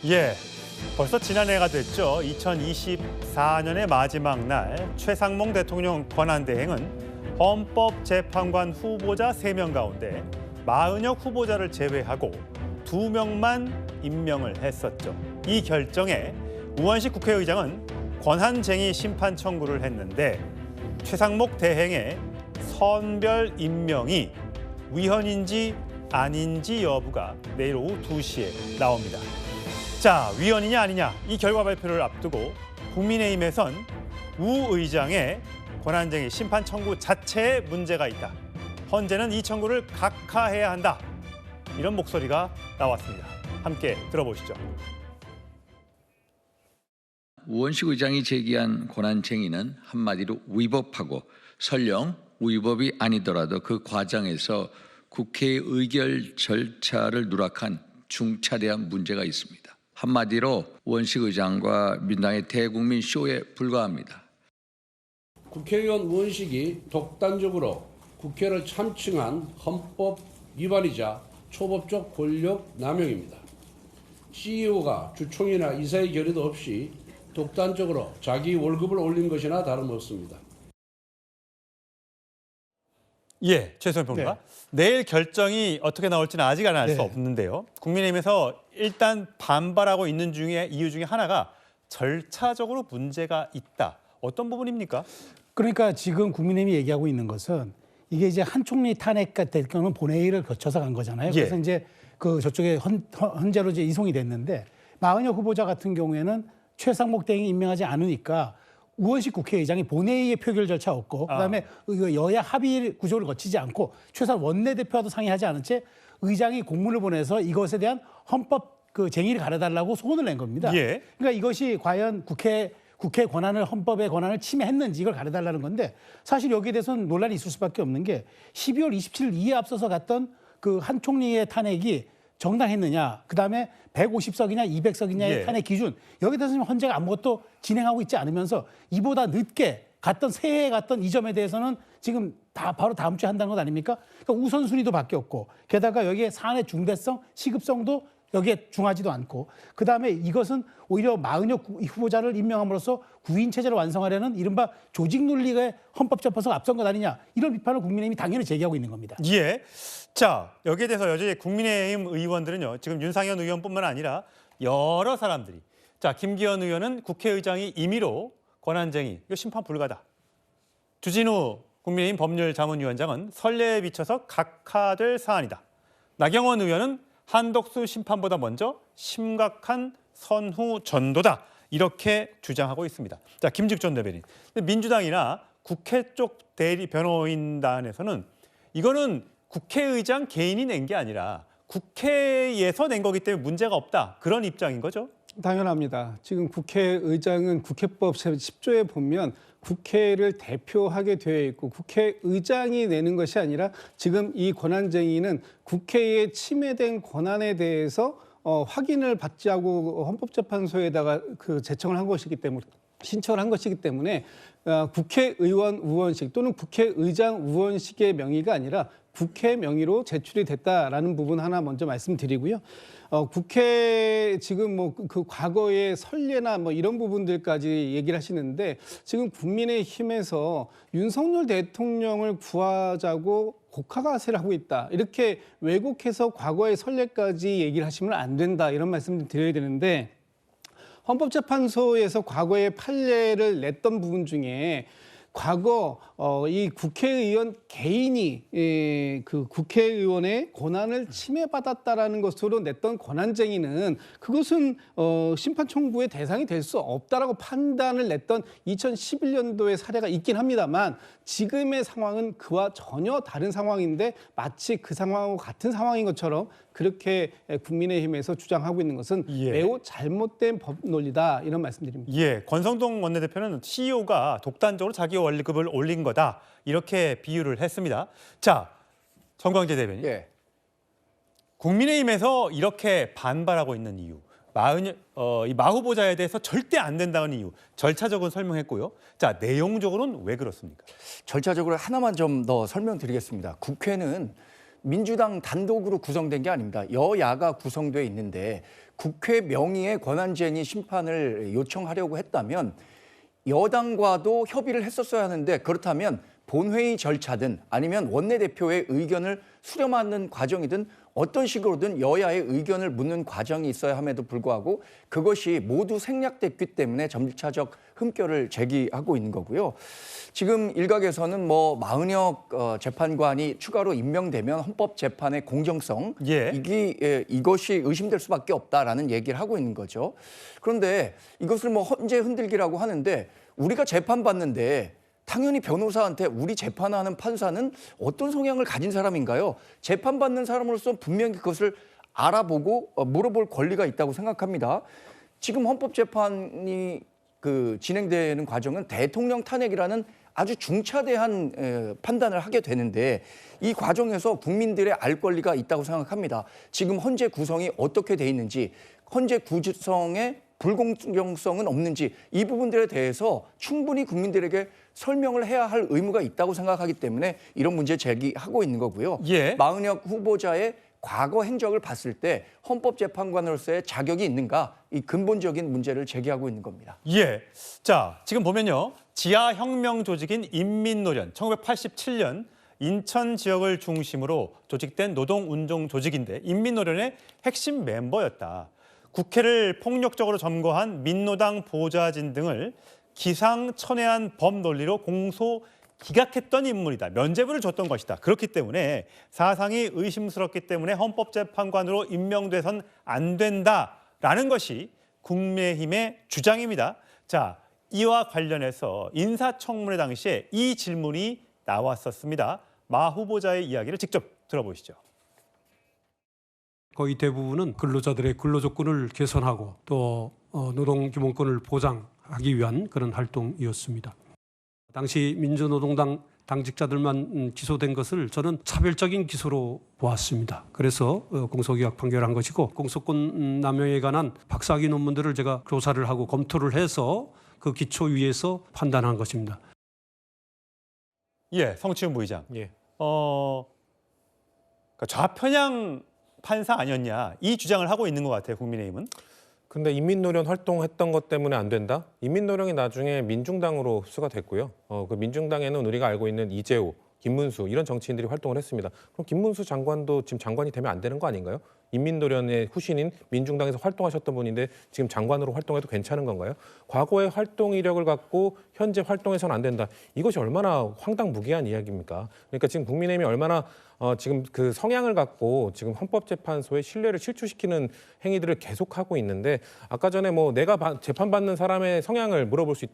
예, 벌써 지난해가 됐죠. 2024년의 마지막 날 최상목 대통령 권한대행은 헌법재판관 후보자 3명 가운데 마은혁 후보자를 제외하고 2명만 임명을 했었죠. 이 결정에 우원식 국회의장은 권한쟁의 심판 청구를 했는데 최상목 대행의 선별 임명이 위헌인지 아닌지 여부가 내일 오후 2시에 나옵니다. 자, 위헌이냐 아니냐 이 결과 발표를 앞두고 국민의힘에선 우 의장의 권한쟁의 심판 청구 자체에 문제가 있다. 헌재는 이 청구를 각하해야 한다. 이런 목소리가 나왔습니다. 함께 들어보시죠. 우원식 의장이 제기한 권한쟁의는 한마디로 위법하고 설령 위법이 아니더라도 그 과정에서 국회의 의결 절차를 누락한 중차대한 문제가 있습니다. 한마디로 우원식 의장과 민당의 대국민 쇼에 불과합니다. 국회의원 우원식이 독단적으로 국회를 참칭한 헌법 위반이자 초법적 권력 남용입니다. CEO가 주총이나 이사의 결의도 없이 독단적으로 자기 월급을 올린 것이나 다름없습니다. 예, 최소연 평론가. 네. 내일 결정이 어떻게 나올지는 아직 알 수 네. 없는데요. 국민의힘에서 일단 반발하고 있는 이유 중에 하나가 절차적으로 문제가 있다. 어떤 부분입니까? 그러니까 지금 국민의힘이 얘기하고 있는 것은 이게 이제 한 총리 탄핵가 될 경우는 본회의를 거쳐서 간 거잖아요. 예. 그래서 이제 그 저쪽에 헌재로 이제 이송이 됐는데 마은혁 후보자 같은 경우에는 최상목 대행이 임명하지 않으니까 우원식 국회의장이 본회의의 표결 절차 없고 그다음에 여야 합의 구조를 거치지 않고 최소한 원내대표와도 상의하지 않은 채 의장이 공문을 보내서 이것에 대한 헌법 그 쟁의를 가려달라고 소원을 낸 겁니다. 예. 그러니까 이것이 과연 국회 권한을 헌법의 권한을 침해했는지 이걸 가려달라는 건데 사실 여기에 대해서는 논란이 있을 수밖에 없는 게 12월 27일 이에 앞서서 갔던 그 한 총리의 탄핵이 정당했느냐, 그다음에 150석이냐 200석이냐의 예. 탄핵 기준 여기에 대해서는 헌재가 아무것도 진행하고 있지 않으면서 이보다 늦게 갔던 새해에 갔던 이 점에 대해서는 지금 다 바로 다음 주에 한다는 것 아닙니까? 그러니까 우선순위도 바뀌었고 게다가 여기에 사안의 중대성, 시급성도 여기에 중하지도 않고 그다음에 이것은 오히려 마은혁 후보자를 임명함으로써 구인 체제를 완성하려는 이른바 조직 논리의 헌법재판소가 앞선 것 아니냐 이런 비판을 국민의힘이 당연히 제기하고 있는 겁니다. 예. 자, 여기에 대해서 여전히 국민의힘 의원들은요. 지금 윤상현 의원뿐만 아니라 여러 사람들이 자, 김기현 의원은 국회의장이 임의로 권한쟁의, 이거 심판 불가다. 주진우 국민의힘 법률자문위원장은 선례에 비춰서 각하될 사안이다. 나경원 의원은 한덕수 심판보다 먼저 심각한 선후 전도다. 이렇게 주장하고 있습니다. 자, 김직존 대변인. 민주당이나 국회 쪽 대리 변호인단에서는 이거는 국회의장 개인이 낸 게 아니라 국회에서 낸 거기 때문에 문제가 없다. 그런 입장인 거죠? 당연합니다. 지금 국회의장은 국회법 10조에 보면 국회를 대표하게 되어 있고 국회의장이 내는 것이 아니라 지금 이 권한쟁의는 국회의 침해된 권한에 대해서 확인을 받지 않고 헌법재판소에다가 그 제청을 한 것이기 때문에 신청을 한 것이기 때문에 국회의원 우원식 또는 국회의장 우원식의 명의가 아니라 국회 명의로 제출이 됐다라는 부분 하나 먼저 말씀드리고요. 국회 지금 뭐 그 과거의 선례나 뭐 이런 부분들까지 얘기를 하시는데 지금 국민의힘에서 윤석열 대통령을 구하자고 국가가세를 하고 있다. 이렇게 왜곡해서 과거의 선례까지 얘기를 하시면 안 된다. 이런 말씀을 드려야 되는데 헌법재판소에서 과거의 판례를 냈던 부분 중에 과거 이 국회의원 개인이 그 국회의원의 권한을 침해받았다라는 것으로 냈던 권한쟁의는 그것은 심판 청구의 대상이 될 수 없다라고 판단을 냈던 2011년도의 사례가 있긴 합니다만 지금의 상황은 그와 전혀 다른 상황인데 마치 그 상황하고 같은 상황인 것처럼 그렇게 국민의힘에서 주장하고 있는 것은 예. 매우 잘못된 법 논리다 이런 말씀드립니다. 예, 권성동 원내대표는 CEO가 독단적으로 자기 월급을 올린 거다. 이렇게 비유를 했습니다. 자, 정광재 대변인. 예. 국민의힘에서 이렇게 반발하고 있는 이유. 이 마 후보자에 대해서 절대 안 된다는 이유. 절차적으로 설명했고요. 자, 내용적으로는 왜 그렇습니까? 절차적으로 하나만 좀 더 설명드리겠습니다. 국회는 민주당 단독으로 구성된 게 아닙니다. 여야가 구성돼 있는데 국회 명의의 권한쟁의 심판을 요청하려고 했다면 여당과도 협의를 했었어야 하는데 그렇다면 본회의 절차든 아니면 원내대표의 의견을 수렴하는 과정이든 어떤 식으로든 여야의 의견을 묻는 과정이 있어야 함에도 불구하고 그것이 모두 생략됐기 때문에 점차적 흠결을 제기하고 있는 거고요. 지금 일각에서는 뭐 마은혁 재판관이 추가로 임명되면 헌법재판의 공정성 이것이 의심될 수밖에 없다라는 얘기를 하고 있는 거죠. 그런데 이것을 뭐 헌재 흔들기라고 하는데 우리가 재판받는데 당연히 변호사한테 우리 재판하는 판사는 어떤 성향을 가진 사람인가요? 재판받는 사람으로서 분명히 그것을 알아보고 물어볼 권리가 있다고 생각합니다. 지금 헌법재판이 진행되는 과정은 대통령 탄핵이라는 아주 중차대한 판단을 하게 되는데 이 과정에서 국민들의 알 권리가 있다고 생각합니다. 지금 헌재 구성이 어떻게 돼 있는지, 헌재 구성에 불공정성은 없는지 이 부분들에 대해서 충분히 국민들에게 설명을 해야 할 의무가 있다고 생각하기 때문에 이런 문제 제기하고 있는 거고요. 마은혁 후보자의 과거 행적을 봤을 때 헌법재판관으로서의 자격이 있는가 이 근본적인 문제를 제기하고 있는 겁니다. 자, 지금 보면요. 지하혁명 조직인 인민노련 1987년 인천 지역을 중심으로 조직된 노동운동 조직인데 인민노련의 핵심 멤버였다. 국회를 폭력적으로 점거한 민노당 보좌진 등을 기상천외한 법논리로 공소 기각했던 인물이다. 면죄부를 줬던 것이다. 그렇기 때문에 사상이 의심스럽기 때문에 헌법재판관으로 임명돼선 안 된다라는 것이 국민의힘의 주장입니다. 자, 이와 관련해서 인사청문회 당시에 이 질문이 나왔었습니다. 마 후보자의 이야기를 직접 들어보시죠. 거의 대부분은 근로자들의 근로조건을 개선하고 또 노동기본권을 보장하기 위한 그런 활동이었습니다. 당시 민주노동당 당직자들만 기소된 것을 저는 차별적인 기소로 보았습니다. 그래서 공소기각 판결한 것이고 공소권 남용에 관한 박사학위 논문들을 제가 조사를 하고 검토를 해서 그 기초 위에서 판단한 것입니다. 성치훈 부의장. 그러니까 좌편향 판사 아니었냐 이 주장을 하고 있는 것 같아요. 국민의힘은. 근데 인민노련 활동했던 것 때문에 안 된다? 인민노련이 나중에 민중당으로 흡수가 됐고요. 그 민중당에는 우리가 알고 있는 이재호, 김문수 이런 정치인들이 활동을 했습니다. 그럼 김문수 장관도 지금 장관이 되면 안 되는 거 아닌가요? 인민노련의 후신인 민중당에서 활동하셨던 분인데 지금 장관으로 활동해도 괜찮은 건가요? 과거의 활동 이력을 갖고 현재 활동해서는 안 된다. 이것이 얼마나 황당무계한 이야기입니까? 그러니까 지금 국민의힘이 얼마나 지금 그 성향을 갖고 지금 헌법재판소의 신뢰를 실추시키는 행위들을 계속하고 있는데 아까 전에 뭐 내가 재판받는 사람의 성향을 물어볼 수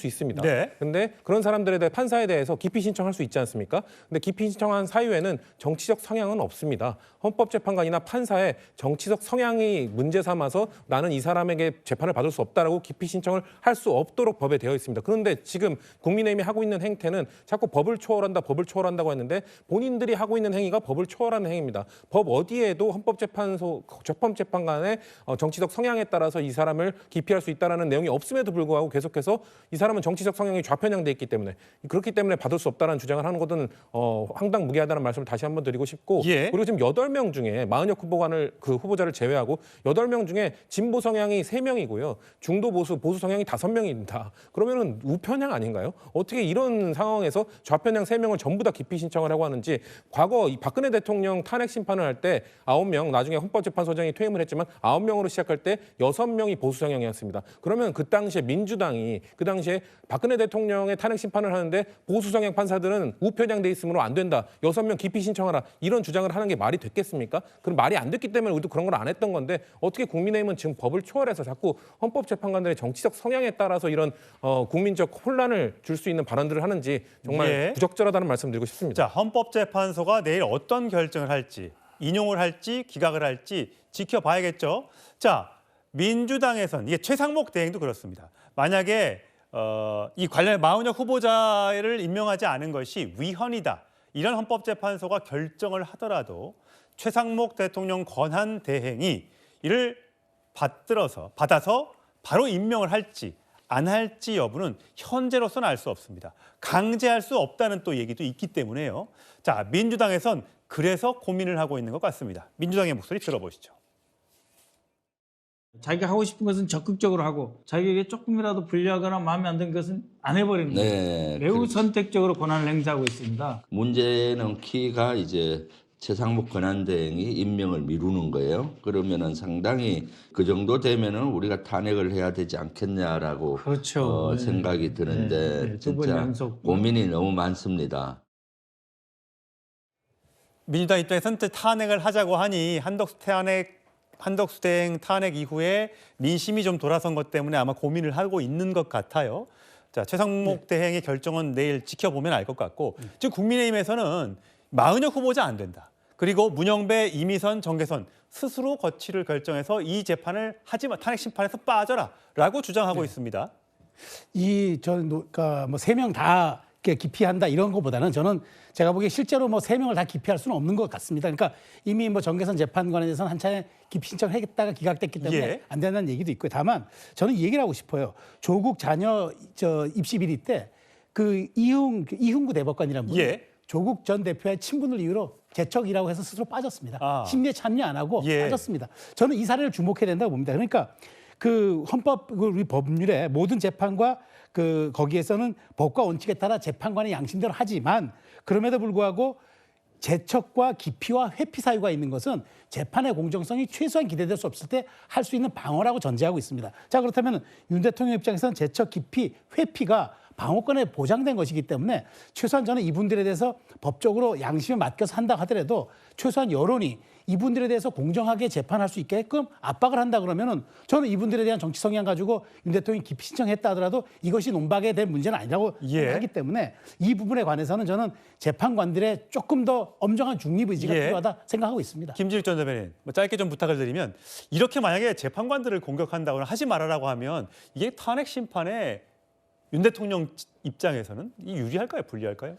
있습니다. 근데 그런 사람들에 대해 판사에 대해서 기피 신청할 수 있지 않습니까? 근데 기피 신청한 사유에는 정치적 성향은 없습니다. 헌법재판관이나 판사의 정치적 성향이 문제 삼아서 나는 이 사람에게 재판을 받을 수 없다라고 기피 신청을 할 수 없도록 법에 되어 있습니다. 그런데 지금 국민의힘이 하고 있는 행태는 자꾸 법을 초월한다고 했는데 본인들이 하고 있는 행위가 법을 초월하는 행위입니다. 법 어디에도 헌법재판관의 정치적 성향에 따라서 이 사람을 기피할 수 있다는 내용이 없음에도 불구하고 계속해서 이 사람은 정치적 성향이 좌편향돼 있기 때문에 그렇기 때문에 받을 수 없다는 주장을 하는 것은 황당무계하다는 말씀을 다시 한번 드리고 싶고 그리고 지금 8명 중에 마은혁 후보자를 제외하고 8명 중에 진보 성향이 3명이고요. 중도 보수 성향이 5명입니다. 그러면은 우편향 아닌가요? 어떻게 이런 상황에서 좌편향 3명을 전부 다 기피 신청을 하고 하는지 과거 이 박근혜 대통령 탄핵 심판을 할 때 9명 나중에 헌법재판소장이 퇴임을 했지만 9명으로 시작할 때 6명이 보수 성향이었습니다. 그러면 그 당시에 민주당이 그 당시에 박근혜 대통령의 탄핵 심판을 하는데 보수 성향 판사들은 우편향 돼 있으므로 안 된다. 6명 기피 신청하라. 이런 주장을 하는 게 말이 됐겠습니까? 그럼 말이 안 됐기 때문에 우리도 그런 걸 안 했던 건데 어떻게 국민의힘은 지금 법을 초월해서 자꾸 헌법재판관들의 정치적 성향에 따라서 이런 국민적 혼란을 줄 수 있는 발언들을 하는지 정말 부적절하다는 말씀 드리고 싶습니다. 자, 헌법재판소가 내일 어떤 결정을 할지 인용을 할지 기각을 할지 지켜봐야겠죠. 자, 민주당에선 이게 최상목 대행도 그렇습니다. 만약에 이 관련 마은혁 후보자를 임명하지 않은 것이 위헌이다. 이런 헌법재판소가 결정을 하더라도 최상목 대통령 권한 대행이 이를 받아서 바로 임명을 할지 안 할지 여부는 현재로서는 알 수 없습니다. 강제할 수 없다는 또 얘기도 있기 때문에요. 자, 민주당에선 그래서 고민을 하고 있는 것 같습니다. 민주당의 목소리 들어보시죠. 자기가 하고 싶은 것은 적극적으로 하고 자기에게 조금이라도 불리하거나 마음에 안 드는 것은 안 해버리는 거예요. 네, 매우 그렇죠. 선택적으로 권한을 행사하고 있습니다. 문제는 키가 이제 최상목 권한대행이 임명을 미루는 거예요. 그러면은 상당히 그 정도 되면은 우리가 탄핵을 해야 되지 않겠냐라고 그렇죠. 네. 생각이 드는데 네, 두번 진짜 연속. 고민이 너무 많습니다. 민주당 입장에서는 탄핵을 하자고 하니 한덕수 대행 탄핵 이후에 민심이 좀 돌아선 것 때문에 아마 고민을 하고 있는 것 같아요. 자, 최상목 대행의 결정은 내일 지켜보면 알 것 같고 지금 국민의힘에서는 마은혁 후보자 안 된다. 그리고 문영배, 이미선, 정계선 스스로 거취를 결정해서 이 재판을 하지 마, 탄핵 심판에서 빠져라라고 주장하고 있습니다. 그러니까 뭐 3명 다 기피한다 이런 것보다는 저는 제가 보기에 실제로 뭐 3명을 다 기피할 수는 없는 것 같습니다. 그러니까 이미 뭐 정계선 재판관에 대해서는 한 차례 기피 신청을 했다가 기각됐기 때문에 예. 안 된다는 얘기도 있고요. 다만 저는 이 얘기를 하고 싶어요. 조국 자녀 입시 비리 때 그 이흥구 대법관이라는 분이 예. 조국 전 대표의 친분을 이유로 재척이라고 해서 스스로 빠졌습니다. 아. 심리에 참여 안 하고 예. 빠졌습니다. 저는 이 사례를 주목해야 된다고 봅니다. 그러니까 그 헌법 우리 법률에 모든 재판과 그 거기에서는 법과 원칙에 따라 재판관의 양심대로 하지만 그럼에도 불구하고 재척과 기피와 회피 사유가 있는 것은 재판의 공정성이 최소한 기대될 수 없을 때 할 수 있는 방어라고 전제하고 있습니다. 자, 그렇다면 윤 대통령 입장에서는 재척, 기피, 회피가 방어권에 보장된 것이기 때문에 최소한 저는 이분들에 대해서 법적으로 양심에 맡겨서 한다 하더라도 최소한 여론이 이분들에 대해서 공정하게 재판할 수 있게끔 압박을 한다 그러면은 저는 이분들에 대한 정치 성향 가지고 윤 대통령이 기피 신청했다 하더라도 이것이 논박에 된 문제는 아니라고 예. 생각하기 때문에 이 부분에 관해서는 저는 재판관들의 조금 더 엄정한 중립 의지가 예. 필요하다 생각하고 있습니다. 김진욱 전 대변인, 뭐 짧게 좀 부탁을 드리면 이렇게 만약에 재판관들을 공격한다거나 하지 말아라고 하면 이게 탄핵 심판에 윤 대통령 입장에서는 이 유리할까요, 불리할까요?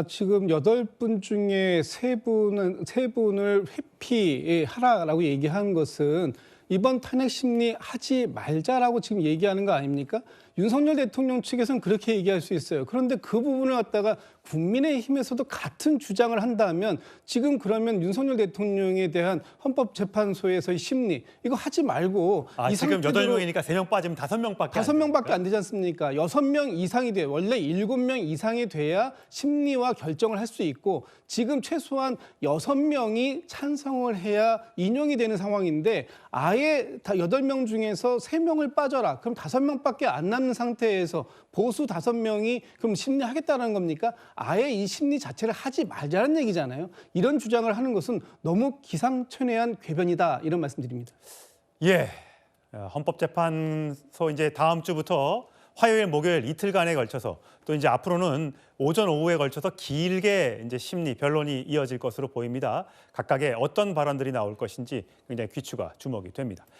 지금 8분 중에 3분을 회피하라라고 얘기한 것은 이번 탄핵 심리 하지 말자라고 지금 얘기하는 거 아닙니까? 윤석열 대통령 측에서는 그렇게 얘기할 수 있어요. 그런데 그 부분을 갖다가 국민의힘에서도 같은 주장을 한다면 지금 그러면 윤석열 대통령에 대한 헌법재판소에서의 심리 이거 하지 말고 이 지금 상태대로 8명이니까 3명 빠지면 5명밖에 5명밖에 안 되지 않습니까? 6명 이상이 돼요. 원래 7명 이상이 돼야 심리와 결정을 할 수 있고 지금 최소한 6명이 찬성을 해야 인용이 되는 상황인데 아예 다 8명 중에서 3명을 빠져라. 그럼 5명밖에 안 남는 상태에서 보수 5명이 그럼 심리하겠다는 겁니까? 아예 이 심리 자체를 하지 말자는 얘기잖아요. 이런 주장을 하는 것은 너무 기상천외한 궤변이다. 이런 말씀드립니다. 예, 헌법재판소 이제 다음 주부터 화요일, 목요일 이틀간에 걸쳐서 또 이제 앞으로는 오전, 오후에 걸쳐서 길게 이제 심리 변론이 이어질 것으로 보입니다. 각각의 어떤 발언들이 나올 것인지 굉장히 귀추가 주목이 됩니다.